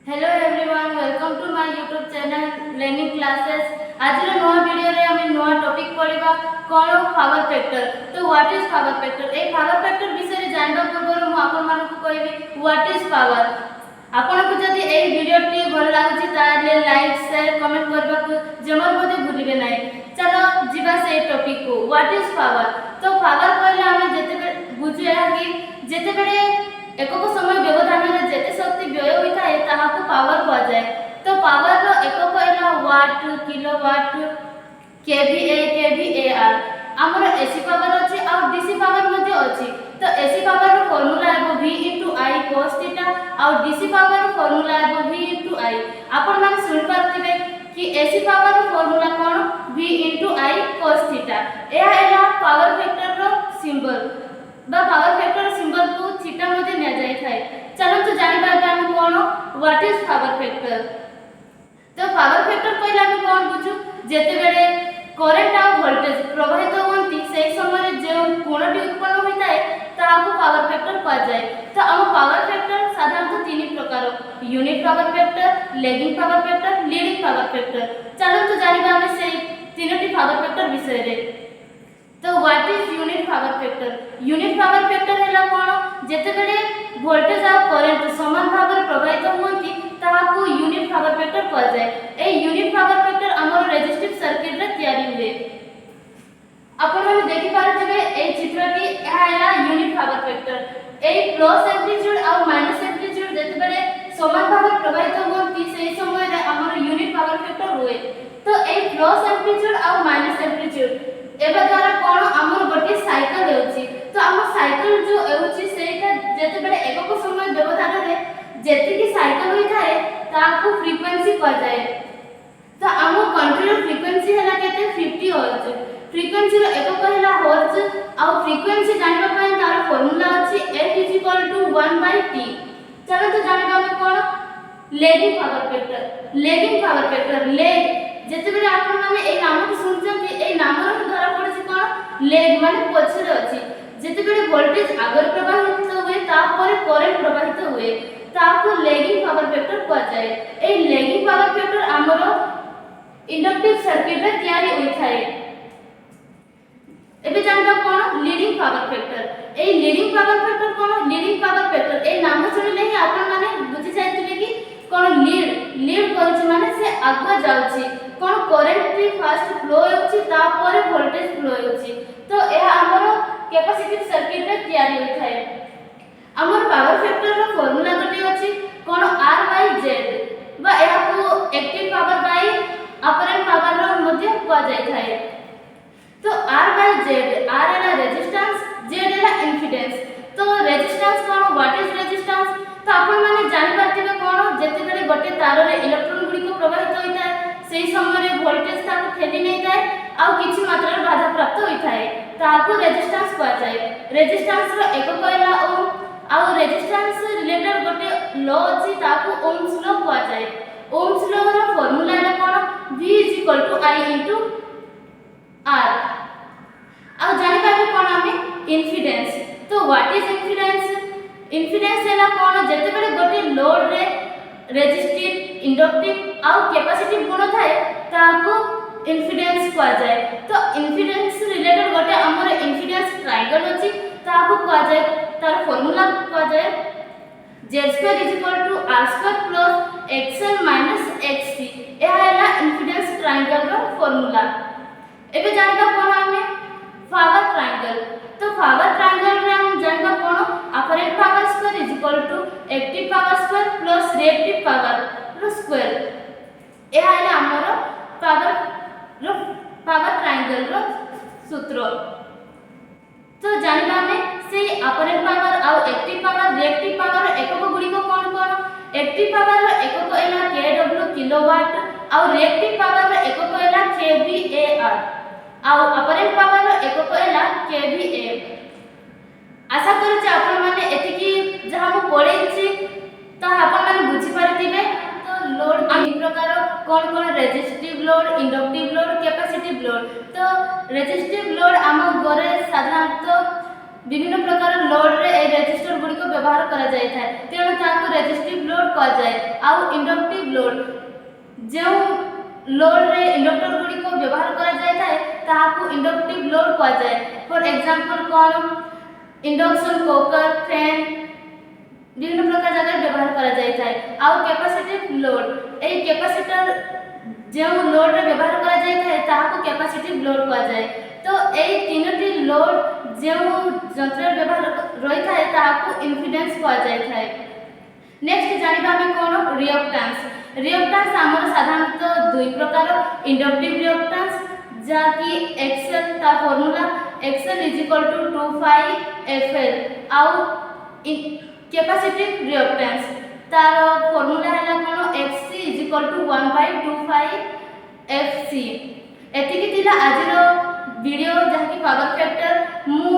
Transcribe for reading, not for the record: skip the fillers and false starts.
Hello everyone, welcome to my YouTube channel learning classes. आज नुआ video रे हमें नुआ टॉपिक पढ़िबा कोन पावर फैक्टर। तो व्हाट इज पावर फैक्टर? ए पावर फैक्टर विषय रे जानबा पूर्व मु आपन मान को कहबी व्हाट इज पावर। आपन को जदी ए वीडियो टी भल लागछि ताले लाइक शेयर कमेंट करबा को जमर मध्ये भूलिबे नै। चलो जीवा से टॉपिक को व्हाट इज पावर। तो पावर कहले हमें जते बुझिया कि जते बेले एकक समय व्यवधान रे जते शक्ति व्यय होता है ताहाको पावर कहा जाए। तो पावर रो एकक एला वाट, किलोवाट, केवीए, केवीएआर। हमर एसी पावर अछि और डीसी पावर मध्ये अछि। तो एसी पावर रो फार्मूला है V * I cos θ और डीसी पावर रो फार्मूला है V * I। आपण माने सुनि पारथिबे कि एसी पावर रो फार्मूला कोन V * I cos θ। एहा एला पावर फैक्टर रो सिंबल बा power factor symbol cos theta मध्ये निया जाय थाए। चलो तो जानि बाय हम कोन व्हाट इज पावर फैक्टर। तो पावर फैक्टर कहला हम कोन बुझु जेते बेले करंट आ वोल्टेज प्रवाहित होंती सेही समय जे कोणटी उत्पन्न होइताए ताहाको पावर फैक्टर कहा जाय। तो हम पावर फैक्टर साधारणतः तीन प्रकार unit power factor, lagging power factor, leading power factor. चलो तो जानि बा हम सेही तीनटी पावर फैक्टर विषय रे। तो what is unit power factor? Unit power factor हैला कोन जेते बेले वोल्टेज आ करंट समान भाव रे प्रवाहित होंती ताहाको यूनिट पावर फैक्टर कहा जाय। ए यूनिट पावर फैक्टर हमर रेजिस्टिव सर्किट रे तयारी हुए। आपण माने देखि पारथिबे ए चित्रटी एहा हैला यूनिट पावर फैक्टर। ए प्लस एम्प्लीट्यूड और माइनस एम्प्लीट्यूड जेते बेले समान भाव रे प्रवाहित होंती सेही समय रे हमर यूनिट पावर फैक्टर हुए। तो ए प्लस एम्प्लीट्यूड और माइनस एम्प्लीट्यूड एबा द्वारा कोन हमर गोटे साइकिल हेउची। तो हमर साइकिल जो हेउची सेटा जेते बेले एकक समय व्यवधान रे जेते की साइकिल होई थाए ताको फ्रीक्वेंसी कहा जाय। तो हमर कंट्रोल फ्रीक्वेंसी हैला केते 50 हर्ट्ज। फ्रीक्वेंसी रो एकक हैला हर्ट्ज और फ्रीक्वेंसी जानबा पय तार फार्मूला अछि F = 1/T। चलो तो जानबा हम कोन lagging power factor. Lagging power factor lag जेते बेले आपण माने ए नाम को सुनछन ए नाम रो द्वारा पड़छि कोन लेग माने पछरे अछि। जेते बेले वोल्टेज आगर प्रवाहित हुए तापर करंट प्रवाहित हुए ताको लैगिंग पावर फैक्टर कहा जाय। ए लैगिंग पावर फैक्टर हमरो इंडक्टिव सर्किट रे तयारी होई थाए। एबे जानबा कोन लीडिंग पावर फैक्टर। ए लीडिंग पावर फैक्टर कोन लीडिंग पावर फैक्टर ए नाम सुनिले ही आपण माने बुझि जायतिबे कि कोन लीड करछि माने से आगुआ जाउछि। कोन करंट टी फास्ट फ्लो होउछि तापर वोल्टेज फ्लो होउछि। तो एहा हमरो कैपेसिटिव सर्किट रे तयारी होई थाए। हमर पावर फैक्टर रो फार्मूला गटे अछि कोन R/Z बा एहा को active power by apparent power रो मध्ये कहा जाय थाए। तो R/Z R एला रेजिस्टेंस, Z एला इंफिडेंस। तो resistance cone what is resistance? तो आपण माने जानि पारथिबे कोन जेते बेले गोटे तार रे इलेक्ट्रॉन गुडी को प्रवाहित होइताय सेही समय रे वोल्टेज ताको ठेली नै जाय आ किछि मात्रा रे बाधा प्राप्त होइथाय ताको रेजिस्टेंस कहा जाय। रेजिस्टेंस रो एकक हैला ओम और रेजिस्टेंस रिलेटेड गोटे लॉ अछि ताको ओम्स लॉ कहा जाय। ओम्स लॉ रो फार्मूला हैला कोन V = I * R। आ जानि पाबे कोन हमें इंफिडेंस। तो व्हाट इज इंफिडेंस? इंफिडेंस हैला कोन जेते बेले गोटे लोड रे रेजिस्टिव, इंडक्टिव और कैपेसिटिव गुण थाए ताको इंफिडेंस कहा जाय। तो इंफिडेंस रिलेटेड गोटे हमर इंफिडेंस ट्रायंगल अछि ताको कहा जाय। तार फार्मूला कहा जाय Z² = R² + XL - XC। एहा हैला इंफिडेंस ट्रायंगल रो फार्मूला। एबे जानबा कोन हमें पावर ट्रायंगल। तो पावर ट्रायंगल रे हम जानबा कोन apparent power square = active power square plus reactive power रो स्क्वायर। एहा हैला हमर पावर ट्रायंगल रो सूत्र। तो जानबा हमें से अपरेंट पावर और एक्टिव पावर रिएक्टिव पावर एकक गुडी को कोन कोन? एक्टिव पावर रो एकक हैला kW किलोवाट और रिएक्टिव पावर रो एकक हैला kVAR और अपरेंट पावर रो एकक हैला kVA। आशा करू जे आपण माने एति की जहा हम पढेछि ता आपण माने बुझि पारथिबे। तो लोड तीन प्रकार कोन resistive load, inductive load, capacitive load. तो रेजिस्टिव लोड आम घरे साधारणतः विभिन्न प्रकार लोड रे ए रेजिस्टर गुडी को व्यवहार करा କରାଯାଇଥାଏ ତେଣୁ ତାହାକୁ ରେଜିଷ୍ଟିଭ ଲୋଡ୍ କୁହାଯାଏ। ଆଉ ଇଣ୍ଡକ୍ଟିଭ ଲୋଡ୍ ଯେଉଁ ଲୋଡ୍ରେ ଇଣ୍ଡକ୍ଟର ଗୁଡ଼ିକ ବ୍ୟବହାର କରାଯାଇଥାଏ ତାହାକୁ ଇଣ୍ଡକ୍ଟିଭ ଲୋଡ୍ କୁହାଯାଏ। ଫର୍ ଏକ୍ସାମ୍ପଲ୍ କ'ଣ ଇଣ୍ଡକ୍ସନ କୁକର ଫ୍ୟାନ୍ ବିଭିନ୍ନ ପ୍ରକାର ଜାଗାରେ ବ୍ୟବହାର କରାଯାଇଥାଏ। ଆଉ କ୍ୟାପାସିଟିଭ ଲୋଡ୍ ଏହି କ୍ୟାପାସିଟର ଯେଉଁ ଲୋଡ୍ରେ ବ୍ୟବହାର କରାଯାଇଥାଏ ତାହାକୁ କ୍ୟାପାସିଟିଭ ଲୋଡ୍ କୁହାଯାଏ। ତ ଏହି ତିନୋଟି ଲୋଡ୍ ଯେଉଁ ଯନ୍ତ୍ରରେ ବ୍ୟବହାର ରହିଥାଏ ତାହାକୁ ଇମ୍ପିଡେନ୍ସ କୁହାଯାଇଥାଏ। ନେକ୍ସଟ ଜାଣିବା ଆମେ କ'ଣ ରିଅକ୍ଟାନ୍ସ। ରିଅକ୍ଟାନ୍ସ ଆମର ସାଧାରଣତଃ ଦୁଇ ପ୍ରକାର ଇଣ୍ଡକ୍ଟିଭ ରିଅକ୍ଟାନ୍ସ ଯାହାକି XL ତା ଫର୍ମୁଲା XL = 2πfL ଆଉ କ୍ୟାପାସିଟିଭ ରିଅକ୍ଟାନ୍ସ ତାର ଫର୍ମୁଲା ହେଲା କ'ଣ XC = 1/2πfC। ଏତିକି ଥିଲା ଆଜିର ଭିଡ଼ିଓ ଯାହାକି ପାୱାର ଫ୍ୟାକ୍ଟର। ମୁଁ